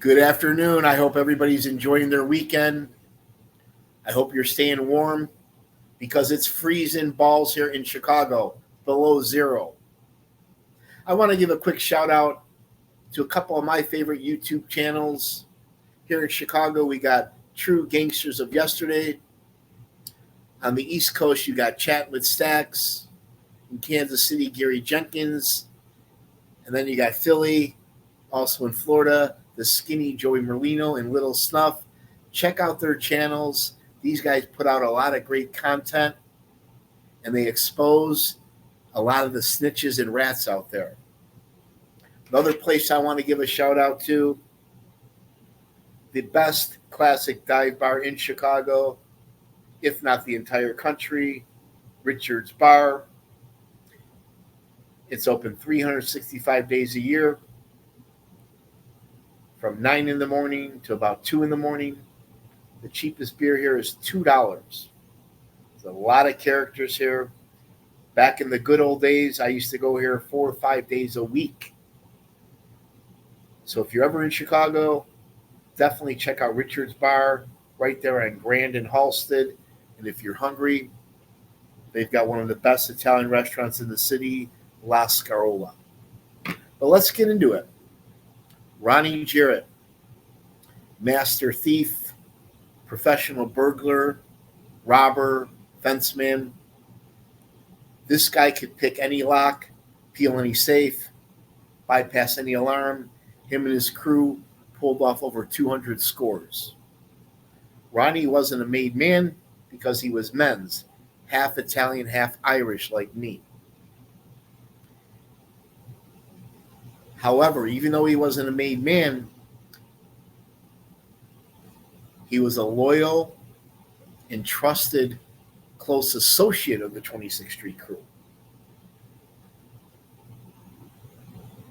Good afternoon. I hope everybody's enjoying their weekend. I hope you're staying warm because it's freezing balls here in Chicago, below zero. I want to give a quick shout out to a couple of my favorite YouTube channels. Here in Chicago, we got True Gangsters of Yesterday. On the East Coast, you got Chat with Stacks. In Kansas City, Gary Jenkins. And then you got Philly, also in Florida, the Skinny Joey Merlino and Little Snuff. Check out their channels. These guys put out a lot of great content, and they expose a lot of the snitches and rats out there. Another place I want to give a shout out to, the best classic dive bar in Chicago, if not the entire country, Richard's Bar. It's open 365 days a year, from 9 in the morning to about 2 in the morning. The cheapest beer here is $2. There's a lot of characters here. Back in the good old days, I used to go here 4 or 5 days a week. So if you're ever in Chicago, definitely check out Richard's Bar right there on Grand and Halsted. And if you're hungry, they've got one of the best Italian restaurants in the city, La Scarola. But let's get into it. Ronnie Jarrett, master thief, professional burglar, robber, fenceman. This guy could pick any lock, peel any safe, bypass any alarm. Him and his crew pulled off over 200 scores. Ronnie wasn't a made man because he was men's, half Italian, half Irish like me. However, even though he wasn't a made man, he was a loyal and trusted close associate of the 26th Street crew.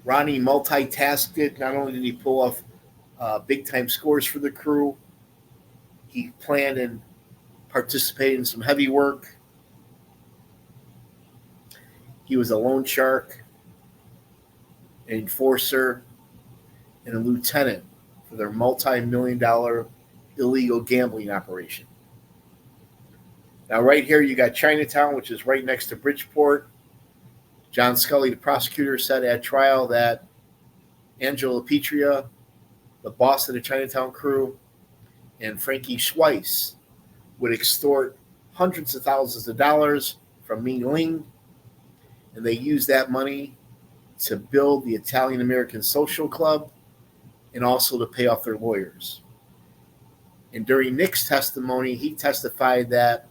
Ronnie multitasked. Not only did he pull off big-time scores for the crew, he planned and participated in some heavy work. He was a loan shark, an enforcer, and a lieutenant for their multi-million-dollar illegal gambling operation. Now, right here, you got Chinatown, which is right next to Bridgeport. John Scully, the prosecutor, said at trial that Angelo Petria, the boss of the Chinatown crew, and Frankie Schweiss would extort hundreds of thousands of dollars from Ming Ling, and they used that money to build the Italian American Social Club and also to pay off their lawyers. And during Nick's testimony, he testified that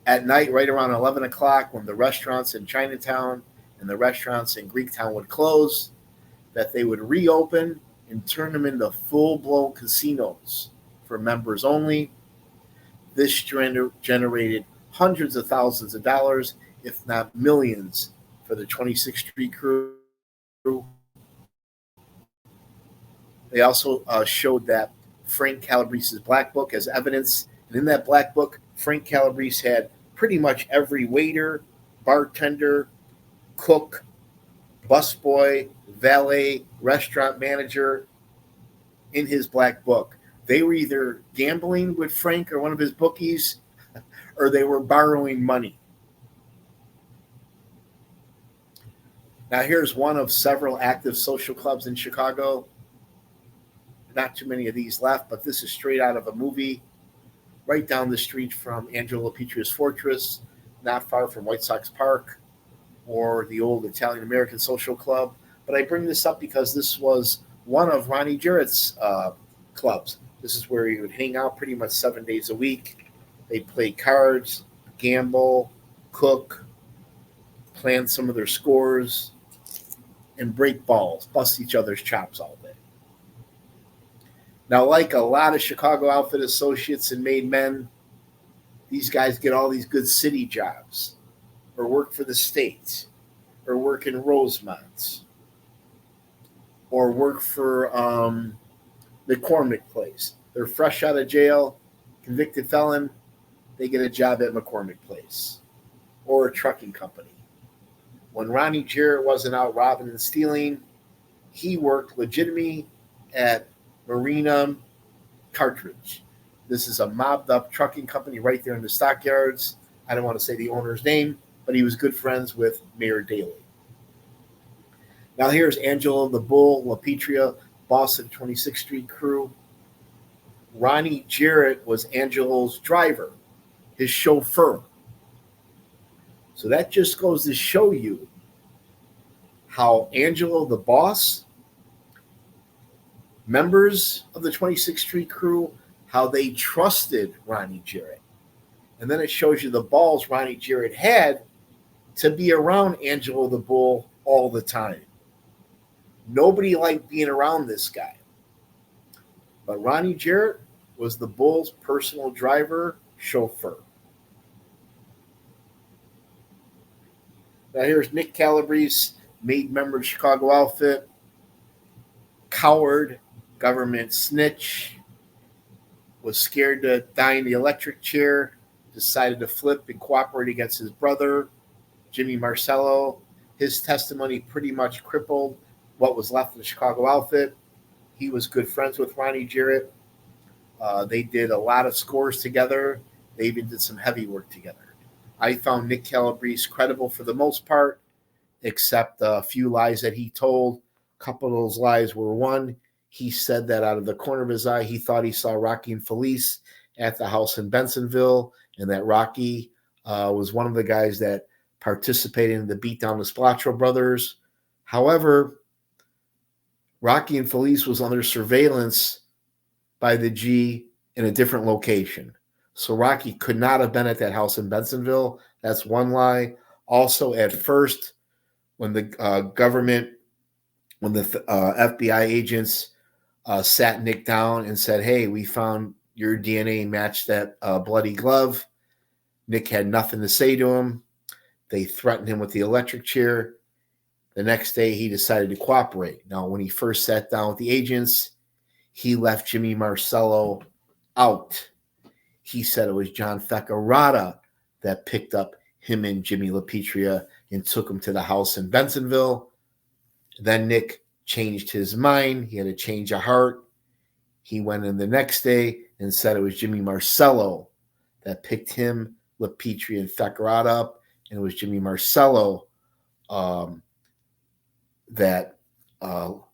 at night, right around 11 o'clock, when the restaurants in Chinatown and the restaurants in Greektown would close, that they would reopen and turn them into full-blown casinos for members only. This generated hundreds of thousands of dollars, if not millions, for the 26th Street crew. They also showed that Frank Calabrese's black book as evidence. And in that black book, Frank Calabrese had pretty much every waiter, bartender, cook, busboy, valet, restaurant manager in his black book. They were either gambling with Frank or one of his bookies, or they were borrowing money. Now, here's one of several active social clubs in Chicago. Not too many of these left, but this is straight out of a movie right down the street from Angelo Petria's Fortress, not far from White Sox Park or the old Italian American Social Club. But I bring this up because this was one of Ronnie Jarrett's clubs. This is where he would hang out pretty much 7 days a week. They'd play cards, gamble, cook, plan some of their scores, and break balls, bust each other's chops all day. Now, like a lot of Chicago outfit associates and made men, these guys get all these good city jobs, or work for the state, or work in Rosemont, or work for McCormick Place. They're fresh out of jail, convicted felon, they get a job at McCormick Place or a trucking company. When Ronnie Jarrett wasn't out robbing and stealing, he worked legitimately at Marina Cartridge. This is a mobbed up trucking company right there in the stockyards. I don't want to say the owner's name, but he was good friends with Mayor Daley. Now here's Angelo the Bull LaPetria, boss of the 26th Street crew. Ronnie Jarrett was Angelo's driver, his chauffeur. So that just goes to show you how Angelo the boss, members of the 26th Street crew, how they trusted Ronnie Jarrett. And then it shows you the balls Ronnie Jarrett had to be around Angelo the Bull all the time. Nobody liked being around this guy. But Ronnie Jarrett was the Bull's personal driver, chauffeur. Now here's Nick Calabrese, made member of Chicago outfit, coward, government snitch, was scared to die in the electric chair, decided to flip and cooperate against his brother, Jimmy Marcello. His testimony pretty much crippled what was left of the Chicago outfit. He was good friends with Ronnie Jarrett. They did a lot of scores together. They even did some heavy work together. I found Nick Calabrese credible for the most part, except a few lies that he told. A couple of those lies were, one, he said that out of the corner of his eye, he thought he saw Rocky and Felice at the house in Bensonville, and that Rocky was one of the guys that participated in the beatdown of Splatro brothers. However, Rocky and Felice was under surveillance by the G in a different location. So Rocky could not have been at that house in Bensonville. That's one lie. Also, at first, when the FBI agents sat Nick down and said, hey, we found your DNA matched that bloody glove, Nick had nothing to say to him. They threatened him with the electric chair. The next day, he decided to cooperate. Now, when he first sat down with the agents, he left Jimmy Marcello out. He said it was John Feccarata that picked up him and Jimmy LaPetria and took him to the house in Bensonville. Then Nick changed his mind. He had a change of heart. He went in the next day and said it was Jimmy Marcello that picked him, LaPetria, and Feccarata up. And it was Jimmy Marcello that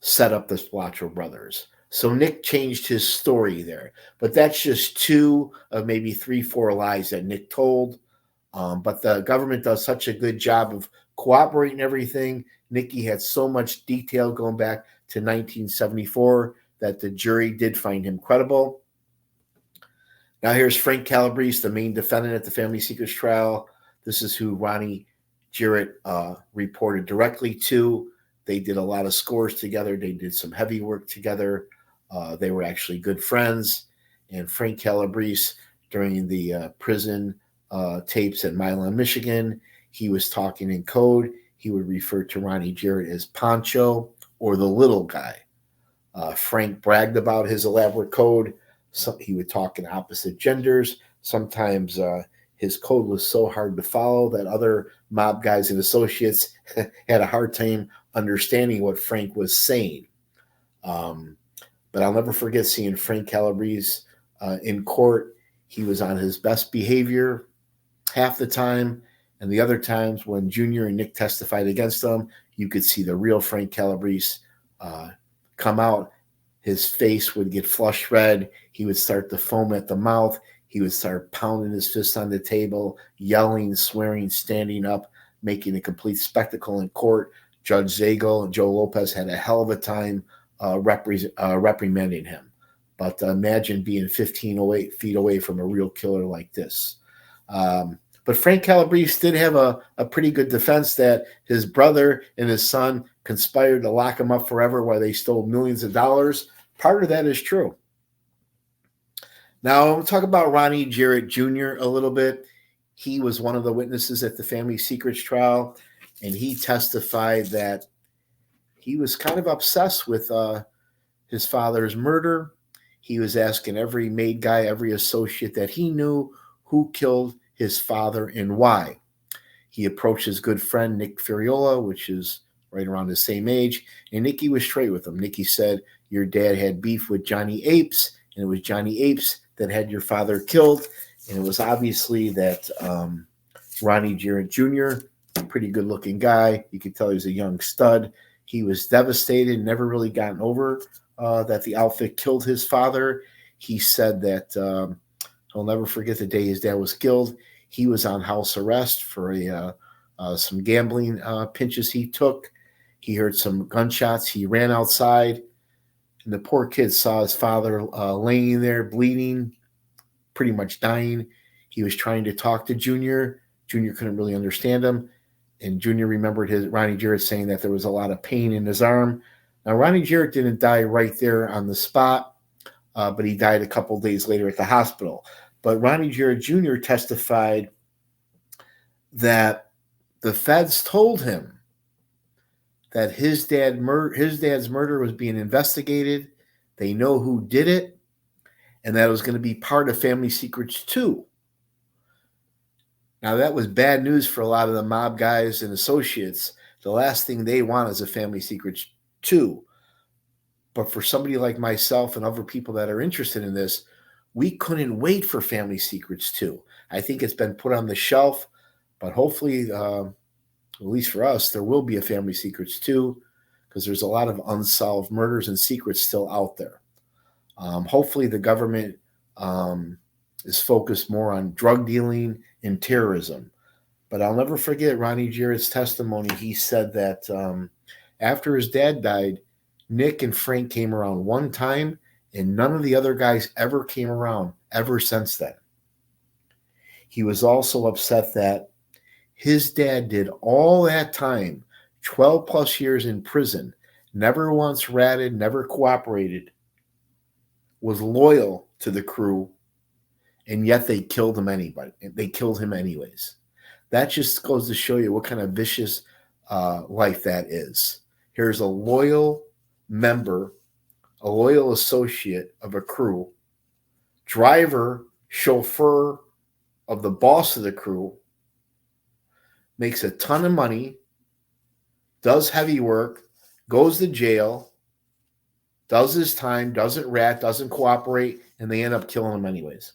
set up the Splatro brothers. So Nick changed his story there. But that's just two of maybe 3-4 lies that Nick told. But the government does such a good job of cooperating everything. Nicky had so much detail going back to 1974 that the jury did find him credible. Now here's Frank Calabrese, the main defendant at the Family Secrets trial. This is who Ronnie Jarrett reported directly to. They did a lot of scores together. They did some heavy work together. They were actually good friends. And Frank Calabrese, during the prison tapes at Milan, Michigan, he was talking in code. He would refer to Ronnie Jarrett as Pancho or the little guy. Frank bragged about his elaborate code. So he would talk in opposite genders. Sometimes his code was so hard to follow that other mob guys and associates had a hard time understanding what Frank was saying. But I'll never forget seeing Frank Calabrese in court. He was on his best behavior half the time, and the other times when Junior and Nick testified against him, you could see the real Frank Calabrese come out. His face would get flush red. He would start to foam at the mouth. He would start pounding his fist on the table, yelling, swearing, standing up, making a complete spectacle in court. Judge Zagel and Joe Lopez had a hell of a time reprimanding him. But imagine being 15 feet away from a real killer like this. But Frank Calabrese did have a pretty good defense that his brother and his son conspired to lock him up forever while they stole millions of dollars. Part of that is true. Now, we'll talk about Ronnie Jarrett Jr. a little bit. He was one of the witnesses at the Family Secrets trial, and he testified that he was kind of obsessed with his father's murder. He was asking every maid guy, every associate that he knew who killed his father and why. He approached his good friend, Nick Ferriola, which is right around the same age, and Nicky was straight with him. Nicky said, your dad had beef with Johnny Apes, and it was Johnny Apes that had your father killed. And it was obviously that Ronnie Jarrett Jr., pretty good looking guy. You could tell he was a young stud. He was devastated, never really gotten over that the outfit killed his father. He said that he'll never forget the day his dad was killed. He was on house arrest for some gambling pinches he took. He heard some gunshots. He ran outside, and the poor kid saw his father laying there bleeding, pretty much dying. He was trying to talk to Junior. Junior couldn't really understand him. And Junior remembered Ronnie Jarrett saying that there was a lot of pain in his arm. Now, Ronnie Jarrett didn't die right there on the spot, but he died a couple of days later at the hospital. But Ronnie Jarrett Jr. testified that the feds told him that his dad's murder was being investigated. They know who did it, and that it was going to be part of Family Secrets 2. Now, that was bad news for a lot of the mob guys and associates. The last thing they want is a Family Secrets 2. But for somebody like myself and other people that are interested in this, we couldn't wait for Family Secrets 2. I think it's been put on the shelf, but hopefully, at least for us, there will be a Family Secrets 2 because there's a lot of unsolved murders and secrets still out there. Hopefully, the government is focused more on drug dealing and terrorism. But I'll never forget Ronnie Jarrett's testimony. He said that after his dad died, Nick and Frank came around one time, and none of the other guys ever came around ever since then. He was also upset that his dad did all that time, 12 plus years in prison, never once ratted, never cooperated, was loyal to the crew, and yet they killed him anyway. They killed him anyways. That just goes to show you what kind of vicious life that is. Here's a loyal member, a loyal associate of a crew, driver, chauffeur of the boss of the crew, makes a ton of money, does heavy work, goes to jail, does his time, doesn't rat, doesn't cooperate, and they end up killing him anyways.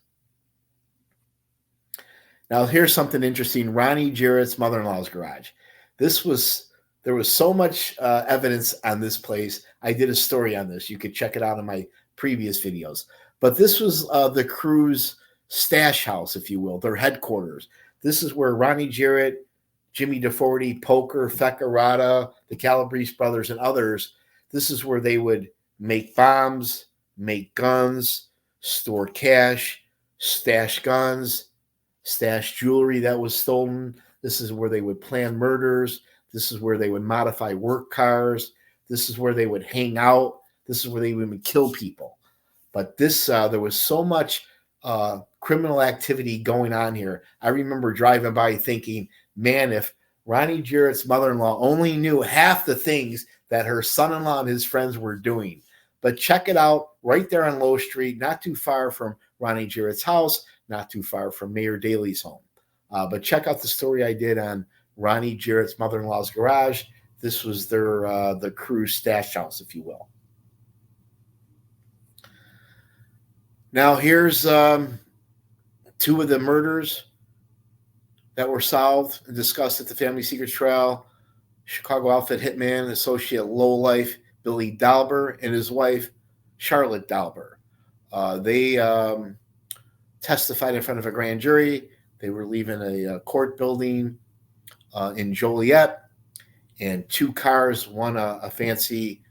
Now, here's something interesting. Ronnie Jarrett's mother-in-law's garage. There was so much evidence on this place. I did a story on this. You could check it out in my previous videos. But this was the crew's stash house, if you will, their headquarters. This is where Ronnie Jarrett, Jimmy DeForty, Poker, Feccarata, the Calabrese brothers, and others, this is where they would make bombs, make guns, store cash, stash guns, stash jewelry that was stolen. This is where they would plan murders. This is where they would modify work cars. This is where they would hang out. This is where they would kill people. But this, there was so much criminal activity going on here. I remember driving by thinking, man, if Ronnie Jarrett's mother-in-law only knew half the things that her son-in-law and his friends were doing. But check it out right there on Low Street, not too far from Ronnie Jarrett's house, not too far from Mayor Daley's home. But check out the story I did on Ronnie Jarrett's mother-in-law's garage. This was their the crew's stash house, if you will. Now here's two of the murders that were solved and discussed at the Family Secrets trial. Chicago outfit hitman, associate lowlife Billy Dalber, and his wife Charlotte Dalber. They testified in front of a grand jury. They were leaving a court building in Joliet, and two cars, one a fancy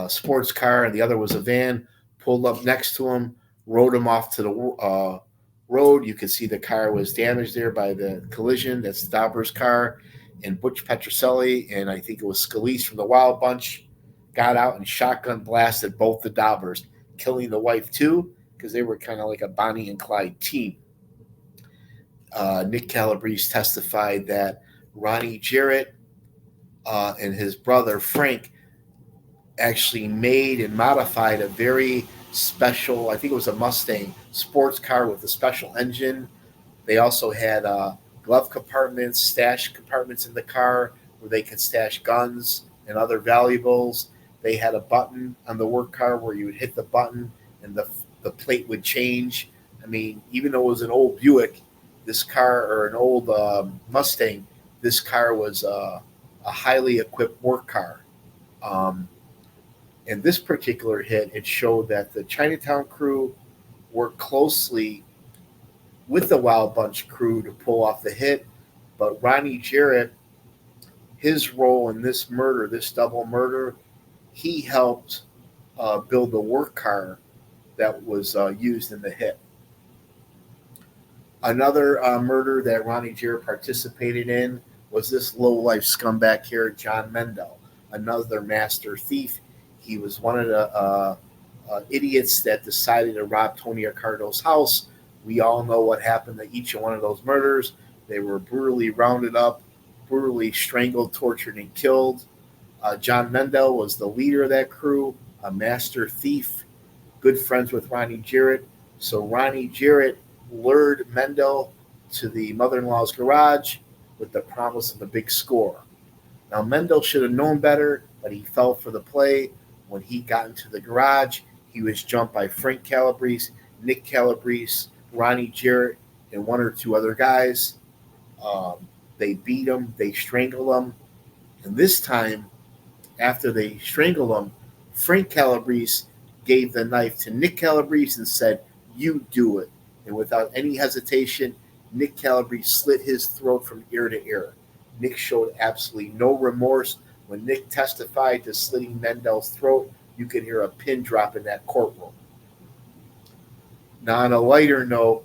sports car and the other was a van, pulled up next to him, rode him off to the road. You could see the car was damaged there by the collision. That's Dalber's car. And Butch Petroselli and I think it was Scalise from the Wild Bunch got out and shotgun blasted both the Dalbers, killing the wife too, because they were kind of like a Bonnie and Clyde team. Nick Calabrese testified that Ronnie Jarrett and his brother Frank actually made and modified a very special, I think it was a Mustang sports car with a special engine. They also had glove compartments, stash compartments in the car where they could stash guns and other valuables. They had a button on the work car where you would hit the button and the plate would change. I mean, even though it was an old Buick, this car, or an old Mustang, this car was a highly equipped work car. Um, in this particular hit, it showed that the Chinatown crew worked closely with the Wild Bunch crew to pull off the hit, but Ronnie Jarrett, his role in this murder, this double murder, he helped build the work car that was used in the hit. Another murder that Ronnie Jarrett participated in was this low-life scumbag here, John Mendel, another master thief. He was one of the idiots that decided to rob Tony Accardo's house. We all know what happened to each one of those murders. They were brutally rounded up, brutally strangled, tortured, and killed. John Mendel was the leader of that crew, a master thief, good friends with Ronnie Jarrett. So Ronnie Jarrett lured Mendel to the mother-in-law's garage with the promise of a big score. Now, Mendel should have known better, but he fell for the play. When he got into the garage, he was jumped by Frank Calabrese, Nick Calabrese, Ronnie Jarrett, and one or two other guys. They beat him, they strangled him, and this time, after they strangled him, Frank Calabrese gave the knife to Nick Calabrese and said, "You do it." And without any hesitation, Nick Calabrese slit his throat from ear to ear. Nick showed absolutely no remorse. When Nick testified to slitting Mendel's throat, you could hear a pin drop in that courtroom. Now, on a lighter note,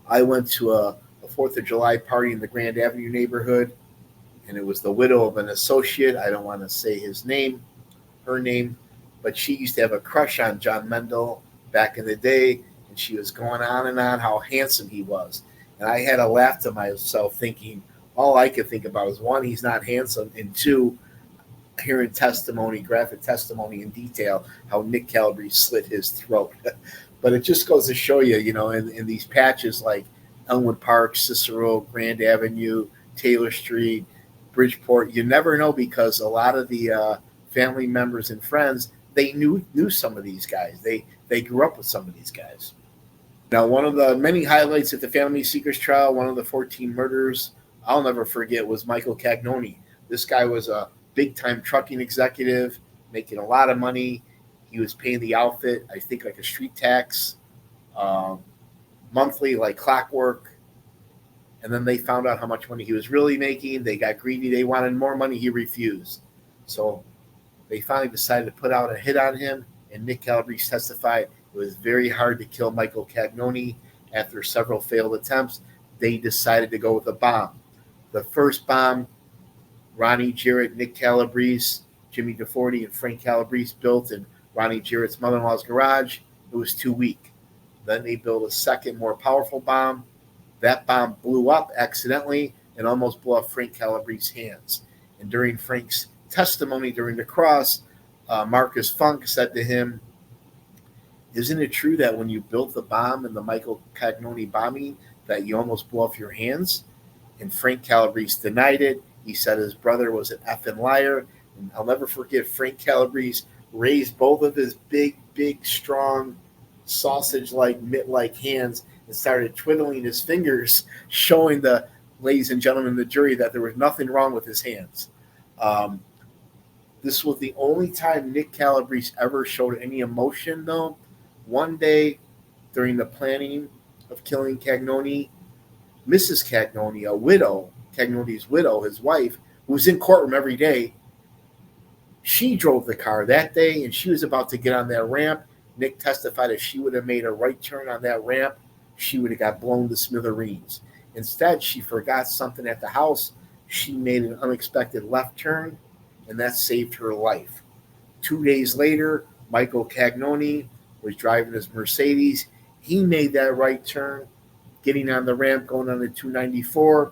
I went to a 4th of July party in the Grand Avenue neighborhood, and it was the widow of an associate. I don't want to say her name, but she used to have a crush on John Mendel back in the day, and she was going on and on how handsome he was. And I had to laugh to myself thinking, all I could think about is, one, he's not handsome, and two, hearing testimony, graphic testimony in detail, how Nick Calabrese slit his throat. But it just goes to show you, in these patches like Elmwood Park, Cicero, Grand Avenue, Taylor Street, Bridgeport, you never know, because a lot of the family members and friends, they knew some of these guys. They grew up with some of these guys. Now, one of the many highlights at the Family Secrets trial, one of the 14 murders I'll never forget, was Michael Cagnoni. This guy was a big-time trucking executive, making a lot of money. He was paying the outfit, I think, like a street tax, monthly, like clockwork. And then they found out how much money he was really making. They got greedy. They wanted more money. He refused. So they finally decided to put out a hit on him, and Nick Calabrese testified it was very hard to kill Michael Cagnoni. After several failed attempts, they decided to go with a bomb. The first bomb, Ronnie Jarrett, Nick Calabrese, Jimmy DeForty, and Frank Calabrese built in Ronnie Jarrett's mother-in-law's garage. It was too weak. Then they built a second, more powerful bomb. That bomb blew up accidentally and almost blew off Frank Calabrese's hands. And during Frank's testimony during the cross, Marcus Funk said to him, "Isn't it true that when you built the bomb in the Michael Cagnoni bombing that you almost blew off your hands?" And Frank Calabrese denied it. He said his brother was an effing liar. And I'll never forget, Frank Calabrese raised both of his big, strong, sausage-like, mitt-like hands and started twiddling his fingers, showing the ladies and gentlemen of the jury that there was nothing wrong with his hands. This was the only time Nick Calabrese ever showed any emotion, though. One day during the planning of killing Cagnoni, Mrs. Cagnoni, a widow, Cagnoni's widow, his wife, who was in courtroom every day, she drove the car that day, and she was about to get on that ramp. Nick testified if she would have made a right turn on that ramp, she would have got blown to smithereens. Instead, she forgot something at the house. She made an unexpected left turn, and that saved her life. 2 days later, Michael Cagnoni was driving his Mercedes. He made that right turn, getting on the ramp, going on the 294.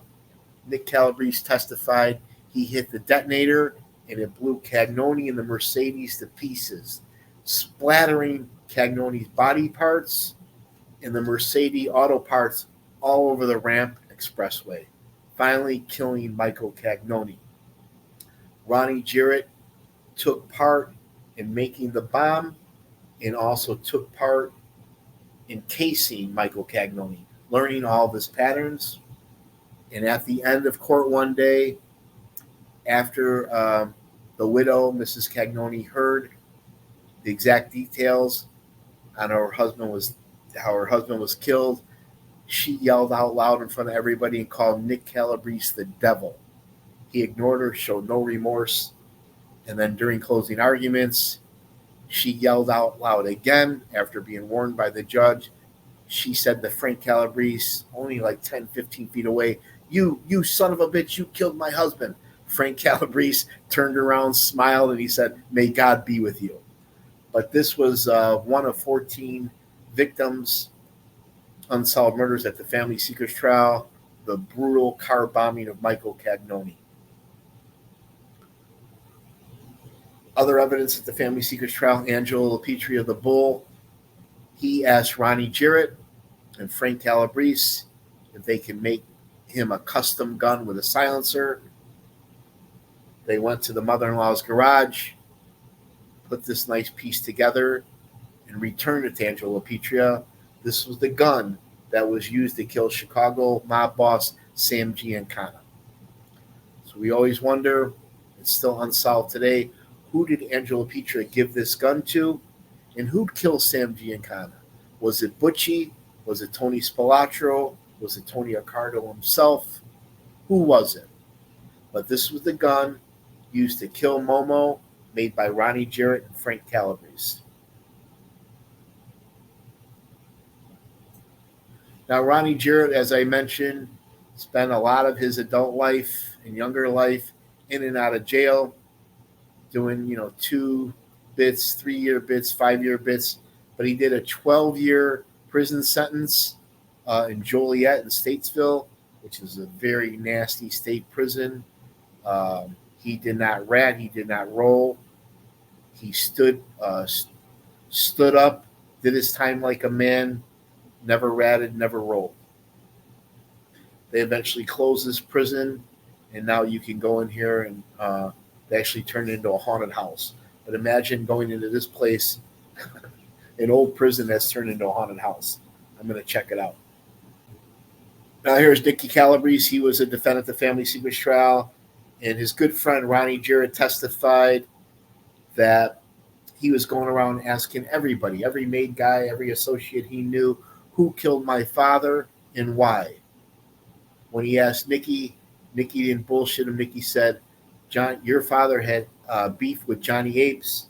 Nick Calabrese testified he hit the detonator, and it blew Cagnoni and the Mercedes to pieces, splattering Cagnoni's body parts and the Mercedes auto parts all over the ramp expressway, finally killing Michael Cagnoni. Ronnie Jarrett took part in making the bomb and also took part in casing Michael Cagnoni, learning all of his patterns. And at the end of court one day, after the widow, Mrs. Cagnoni, heard the exact details on how her husband was killed, she yelled out loud in front of everybody and called Nick Calabrese the devil. He ignored her, showed no remorse, and then during closing arguments, she yelled out loud again after being warned by the judge. She said to Frank Calabrese, only like 10, 15 feet away, you son of a bitch, you killed my husband. Frank Calabrese turned around, smiled, and he said, may God be with you. But this was one of 14 victims, unsolved murders at the Family Secrets Trial, the brutal car bombing of Michael Cagnoni. Other evidence at the Family Secrets Trial, Angelo Lapetria, the Bull, he asked Ronnie Jarrett and Frank Calabrese if they can make him a custom gun with a silencer. They went to the mother-in-law's garage, put this nice piece together, and returned it to Angelo Lapetria. This was the gun that was used to kill Chicago mob boss Sam Giancana. So we always wonder, it's still unsolved today, who did Angelo Lapetria give this gun to, and who'd kill Sam Giancana? Was it Butchie? Was it Tony Spilotro? Was it Tony Accardo himself? Who was it? But this was the gun used to kill Momo, made by Ronnie Jarrett and Frank Calabrese. Now, Ronnie Jarrett, as I mentioned, spent a lot of his adult life and younger life in and out of jail, doing, 2 bits, 3-year bits, 5-year bits. But he did a 12-year prison sentence in Joliet in Statesville, which is a very nasty state prison. He did not rat. He did not roll. He stood up, did his time like a man, never ratted, never rolled. They eventually closed this prison, and now you can go in here and they actually turned it into a haunted house. But imagine going into this place, an old prison that's turned into a haunted house. I'm going to check it out. Now here's Nicky Calabrese. He was a defendant at the Family Secrets Trial, and his good friend Ronnie Jarrett testified that he was going around asking everybody, every maid guy, every associate he knew, who killed my father and why. When he asked Nicky didn't bullshit him. Nicky said, John, your father had beef with Johnny Apes,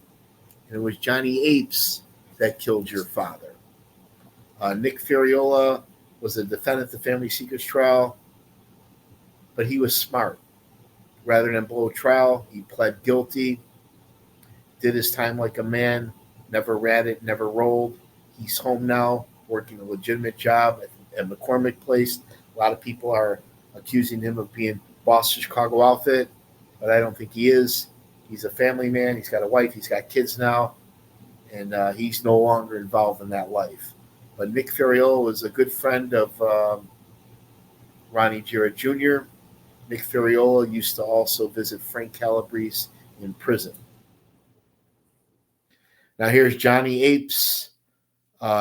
and it was Johnny Apes that killed your father. Nick Ferriola was a defendant at the Family Secrets Trial, but he was smart. Rather than blow trial, he pled guilty, did his time like a man, never ratted, never rolled. He's home now, working a legitimate job at McCormick Place. A lot of people are accusing him of being boss of Chicago outfit, but I don't think he is. He's a family man. He's got a wife. He's got kids now, and he's no longer involved in that life. But Nick Ferriola was a good friend of Ronnie Jarrett Jr. Nick Ferriola used to also visit Frank Calabrese in prison. Now here's Johnny Apes.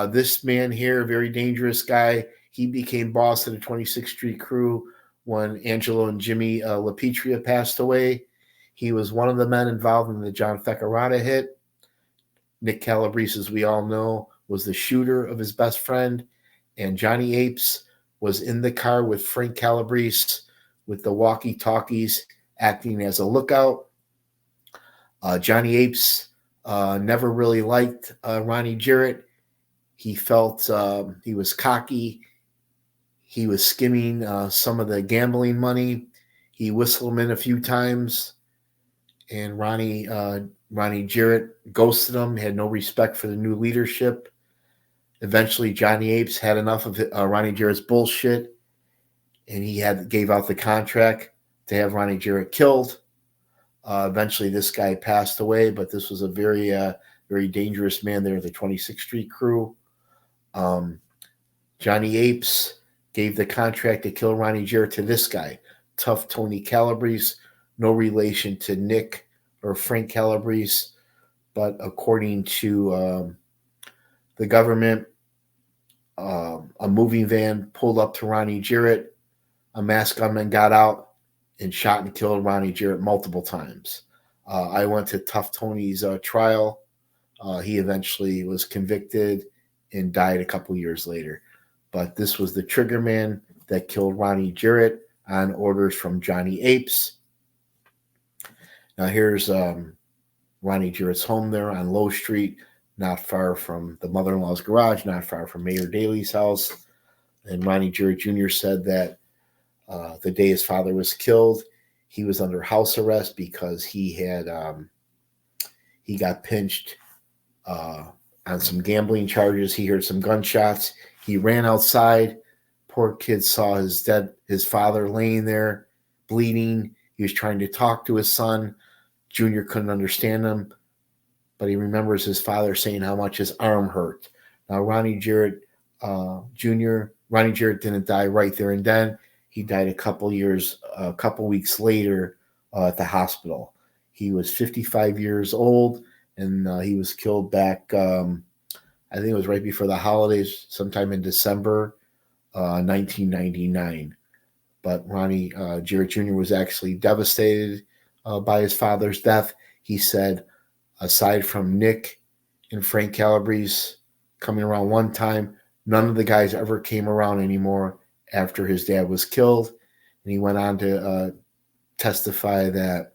This man here, very dangerous guy. He became boss of the 26th Street crew when Angelo and Jimmy Lapetria passed away. He was one of the men involved in the John Fecarata hit. Nick Calabrese, as we all know, was the shooter of his best friend. And Johnny Apes was in the car with Frank Calabrese with the walkie-talkies acting as a lookout. Johnny Apes never really liked Ronnie Jarrett. He felt he was cocky. He was skimming some of the gambling money. He whistled him in a few times, and Ronnie Jarrett ghosted him, had no respect for the new leadership. Eventually, Johnny Apes had enough of Ronnie Jarrett's bullshit, and he gave out the contract to have Ronnie Jarrett killed. Eventually, this guy passed away, but this was a very, very dangerous man there, the 26th Street crew. Johnny Apes gave the contract to kill Ronnie Jarrett to this guy, Tough Tony Calabrese, no relation to Nick or Frank Calabrese, but according to the government, a moving van pulled up to Ronnie Jarrett. A masked gunman got out and shot and killed Ronnie Jarrett multiple times. I went to Tough Tony's trial. He eventually was convicted and died a couple years later. But this was the trigger man that killed Ronnie Jarrett on orders from Johnny Apes. Now here's Ronnie Jarrett's home there on Low Street, not far from the mother-in-law's garage, not far from Mayor Daley's house. And Ronnie Jarrett Jr. said that the day his father was killed, he was under house arrest because he got pinched on some gambling charges. He heard some gunshots. He ran outside. Poor kid saw his father laying there, bleeding. He was trying to talk to his son. Junior couldn't understand him, but he remembers his father saying how much his arm hurt. Now, Ronnie Jarrett didn't die right there and then. He died a couple weeks later at the hospital. He was 55 years old, and he was killed back, I think it was right before the holidays, sometime in December 1999. But Ronnie Jarrett Jr. was actually devastated by his father's death. He said, aside from Nick and Frank Calabrese coming around one time, none of the guys ever came around anymore after his dad was killed. And he went on to testify that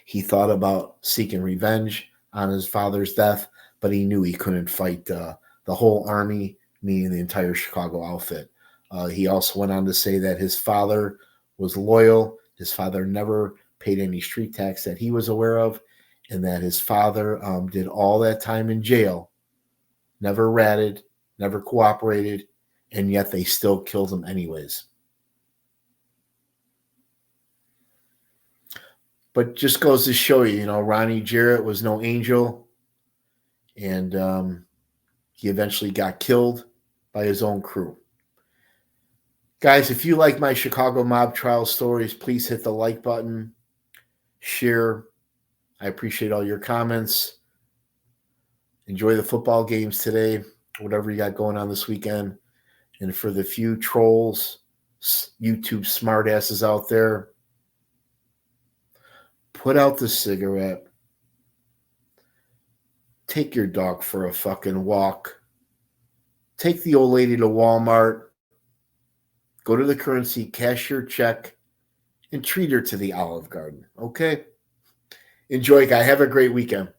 he thought about seeking revenge on his father's death, but he knew he couldn't fight the whole army, meaning the entire Chicago outfit. He also went on to say that his father was loyal. His father never paid any street tax that he was aware of, and that his father did all that time in jail, never ratted, never cooperated, and yet they still killed him anyways. But just goes to show you, Ronnie Jarrett was no angel, and he eventually got killed by his own crew. Guys, if you like my Chicago mob trial stories, please hit the like button, share. I appreciate all your comments. Enjoy the football games today, whatever you got going on this weekend. And for the few trolls, YouTube smartasses out there, put out the cigarette. Take your dog for a fucking walk. Take the old lady to Walmart. Go to the currency, cash your check, and treat her to the Olive Garden. Okay? Enjoy, guy. Have a great weekend.